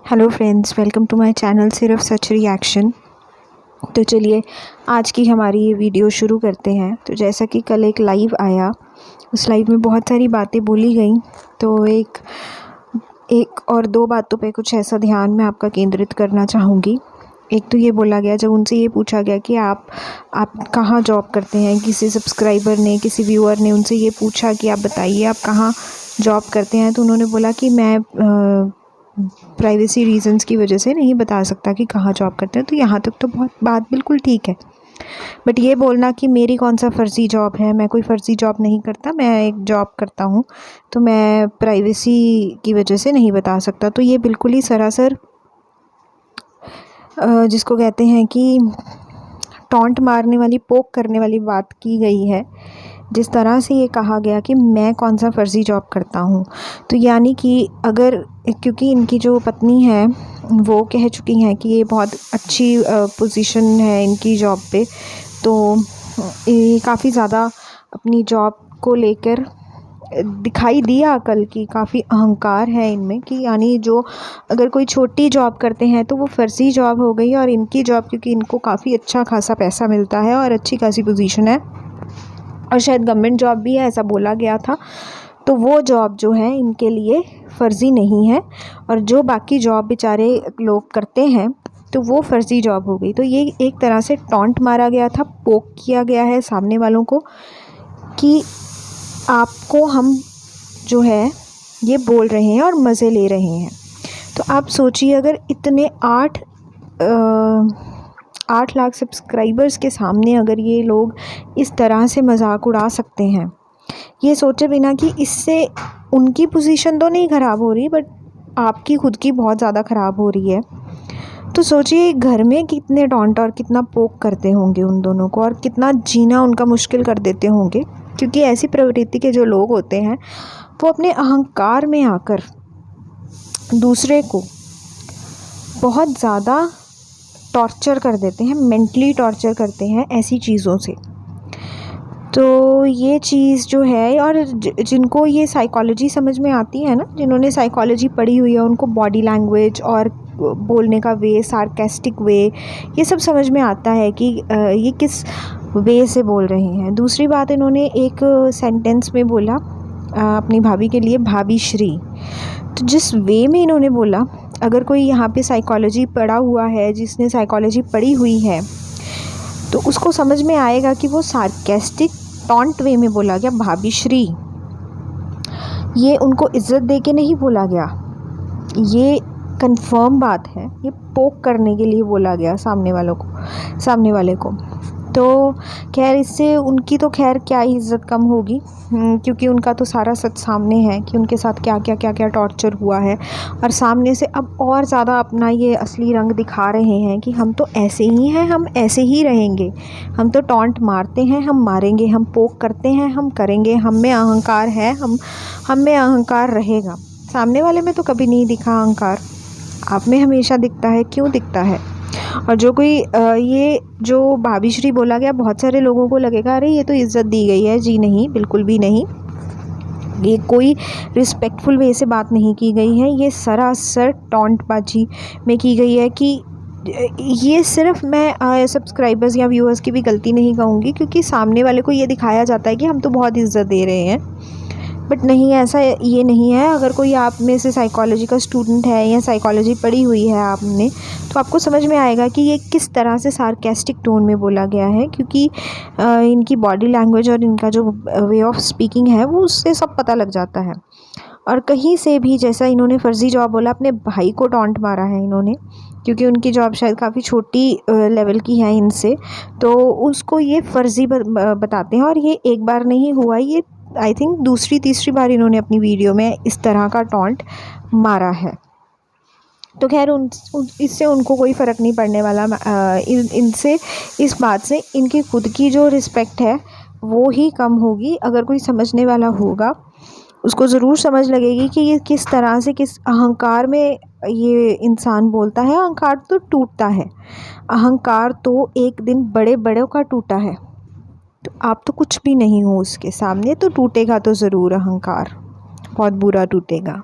Hello friends, welcome to my channel सिर्फ सच reaction. तो चलिए आज की हमारी ये वीडियो शुरू करते हैं। तो जैसा कि कल एक लाइव आया, उस लाइव में बहुत सारी बातें बोली गई। तो एक और दो बातों पे कुछ ऐसा ध्यान मैं आपका केंद्रित करना चाहूँगी। एक तो ये बोला गया, जब उनसे ये पूछा गया कि आप कहाँ जॉब करते हैं, किसी सब्सक्राइबर ने, किसी व्यूअर ने उनसे ये पूछा कि आप बताइए आप कहाँ जॉब करते हैं, तो उन्होंने बोला कि मैं प्राइवेसी रीजंस की वजह से नहीं बता सकता कि कहाँ जॉब करते हैं। तो यहाँ तक तो बहुत बात बिल्कुल ठीक है, बट ये बोलना कि मेरी कौन सा फ़र्ज़ी जॉब है, मैं कोई फ़र्ज़ी जॉब नहीं करता, मैं एक जॉब करता हूँ, तो मैं प्राइवेसी की वजह से नहीं बता सकता, तो ये बिल्कुल ही सरासर जिसको कहते हैं कि टॉन्ट मारने वाली, पोक करने वाली बात की गई है। जिस तरह से ये कहा गया कि मैं कौन सा फ़र्ज़ी जॉब करता हूँ, तो यानी कि अगर, क्योंकि इनकी जो पत्नी है वो कह चुकी हैं कि ये बहुत अच्छी पोजीशन है इनकी जॉब पे, तो ये काफ़ी ज़्यादा अपनी जॉब को लेकर दिखाई दिया कल की काफ़ी अहंकार है इनमें, कि यानी जो अगर कोई छोटी जॉब करते हैं तो वो फ़र्ज़ी जॉब हो गई, और इनकी जॉब क्योंकि इनको काफ़ी अच्छा खासा पैसा मिलता है और अच्छी खासी पोजीशन है और शायद गवर्नमेंट जॉब भी है, ऐसा बोला गया था, तो वो जॉब जो है इनके लिए फ़र्ज़ी नहीं है, और जो बाकी जॉब बेचारे लोग करते हैं तो वो फ़र्ज़ी जॉब हो गई। तो ये एक तरह से टॉन्ट मारा गया था, पोक किया गया है सामने वालों को कि आपको हम जो है ये बोल रहे हैं और मज़े ले रहे हैं। तो आप सोचिए, अगर इतने 8 लाख सब्सक्राइबर्स के सामने अगर ये लोग इस तरह से मजाक उड़ा सकते हैं, ये सोचे बिना कि इससे उनकी पोजीशन तो नहीं ख़राब हो रही, बट आपकी खुद की बहुत ज़्यादा ख़राब हो रही है। तो सोचिए घर में कितने टॉन्ट और कितना पोक करते होंगे उन दोनों को, और कितना जीना उनका मुश्किल कर देते होंगे, क्योंकि ऐसी प्रवृत्ति के जो लोग होते हैं वो अपने अहंकार में आकर दूसरे को बहुत ज़्यादा टॉर्चर कर देते हैं, मेंटली टॉर्चर करते हैं ऐसी चीज़ों से। तो ये चीज़ जो है, और जिनको ये साइकोलॉजी समझ में आती है ना, जिन्होंने साइकोलॉजी पढ़ी हुई है, उनको बॉडी लैंग्वेज और बोलने का वे, सार्केस्टिक वे, ये सब समझ में आता है कि ये किस वे से बोल रहे हैं। दूसरी बात, इन्होंने एक सेंटेंस में बोला अपनी भाभी के लिए, भाभी श्री। तो जिस वे में इन्होंने बोला, अगर कोई यहाँ पे साइकोलॉजी पढ़ा हुआ है, जिसने साइकोलॉजी पढ़ी हुई है, तो उसको समझ में आएगा कि वो सार्केस्टिक टॉन्ट वे में बोला गया, भाभी श्री। ये उनको इज्जत दे के नहीं बोला गया, ये कंफर्म बात है, ये पोक करने के लिए बोला गया सामने वाले को। तो खैर, इससे उनकी तो खैर क्या ही इज़्ज़त कम होगी, क्योंकि उनका तो सारा सच सामने है कि उनके साथ क्या टॉर्चर हुआ है, और सामने से अब और ज़्यादा अपना ये असली रंग दिखा रहे हैं कि हम तो ऐसे ही हैं, हम ऐसे ही रहेंगे, हम तो टॉन्ट मारते हैं, हम मारेंगे, हम पोक करते हैं, हम करेंगे, हम में अहंकार है, हम में अहंकार रहेगा। सामने वाले में तो कभी नहीं दिखा अहंकार, आप में हमेशा दिखता है। क्यों दिखता है? और जो कोई ये जो भाभी श्री बोला गया, बहुत सारे लोगों को लगेगा अरे ये तो इज़्ज़त दी गई है। जी नहीं, बिल्कुल भी नहीं, ये कोई रिस्पेक्टफुल वे से बात नहीं की गई है, ये सरासर टॉन्टबाजी में की गई है। कि ये सिर्फ मैं सब्सक्राइबर्स या व्यूअर्स की भी गलती नहीं कहूँगी, क्योंकि सामने वाले को ये दिखाया जाता है कि हम तो बहुत इज़्ज़त दे रहे हैं, बट नहीं, ऐसा ये नहीं है। अगर कोई आप में से साइकोलॉजी का स्टूडेंट है या साइकोलॉजी पढ़ी हुई है आपने, तो आपको समझ में आएगा कि ये किस तरह से सार्केस्टिक टोन में बोला गया है, क्योंकि इनकी बॉडी लैंग्वेज और इनका जो वे ऑफ स्पीकिंग है वो उससे सब पता लग जाता है। और कहीं से भी, जैसा इन्होंने फ़र्ज़ी जॉब बोला, अपने भाई को टॉन्ट मारा है इन्होंने, क्योंकि उनकी जॉब शायद काफ़ी छोटी लेवल की है इनसे, तो उसको ये फ़र्ज़ी बताते हैं। और ये एक बार नहीं हुआ, ये आई थिंक दूसरी तीसरी बार इन्होंने अपनी वीडियो में इस तरह का टॉन्ट मारा है। तो खैर इससे उनको कोई फ़र्क नहीं पड़ने वाला। इनसे, इस बात से इनकी खुद की जो रिस्पेक्ट है वो ही कम होगी। अगर कोई समझने वाला होगा उसको ज़रूर समझ लगेगी कि ये किस तरह से, किस अहंकार में ये इंसान बोलता है। अहंकार तो टूटता है, अहंकार तो एक दिन बड़े बड़ों का टूटा है, तो आप तो कुछ भी नहीं हो उसके सामने, तो टूटेगा तो ज़रूर अहंकार, बहुत बुरा टूटेगा।